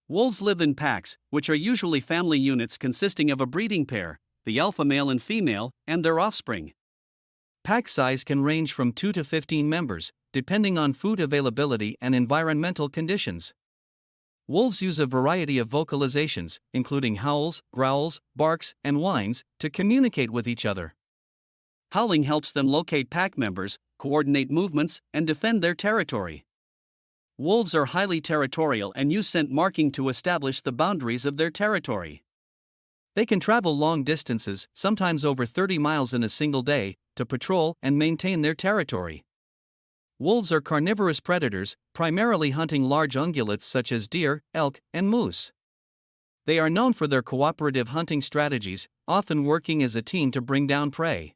Wolves live in packs, which are usually family units consisting of a breeding pair, the alpha male and female, and their offspring. Pack size can range from 2 to 15 members, depending on food availability and environmental conditions. Wolves use a variety of vocalizations, including howls, growls, barks, and whines, to communicate with each other. Howling helps them locate pack members, coordinate movements, and defend their territory. Wolves are highly territorial and use scent marking to establish the boundaries of their territory. They can travel long distances, sometimes over 30 miles in a single day, to patrol and maintain their territory. Wolves are carnivorous predators, primarily hunting large ungulates such as deer, elk, and moose. They are known for their cooperative hunting strategies, often working as a team to bring down prey.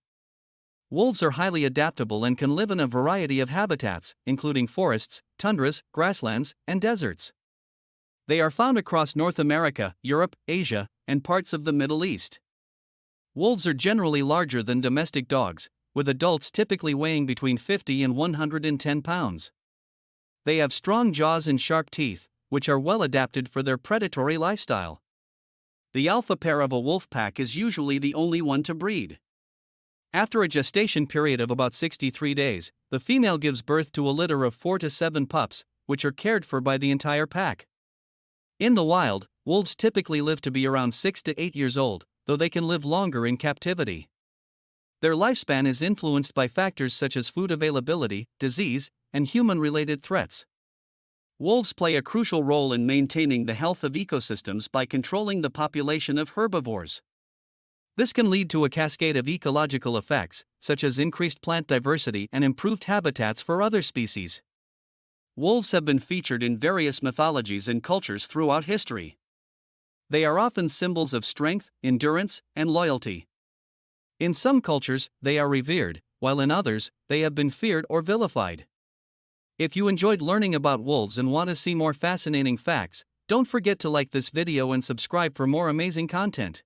Wolves are highly adaptable and can live in a variety of habitats, including forests, tundras, grasslands, and deserts. They are found across North America, Europe, Asia, and parts of the Middle East. Wolves are generally larger than domestic dogs, with adults typically weighing between 50 and 110 pounds. They have strong jaws and sharp teeth, which are well adapted for their predatory lifestyle. The alpha pair of a wolf pack is usually the only one to breed. After a gestation period of about 63 days, the female gives birth to a litter of 4 to 7 pups, which are cared for by the entire pack. In the wild, wolves typically live to be around 6 to 8 years old, though they can live longer in captivity. Their lifespan is influenced by factors such as food availability, disease, and human-related threats. Wolves play a crucial role in maintaining the health of ecosystems by controlling the population of herbivores. This can lead to a cascade of ecological effects, such as increased plant diversity and improved habitats for other species. Wolves have been featured in various mythologies and cultures throughout history. They are often symbols of strength, endurance, and loyalty. In some cultures, they are revered, while in others, they have been feared or vilified. If you enjoyed learning about wolves and want to see more fascinating facts, don't forget to like this video and subscribe for more amazing content.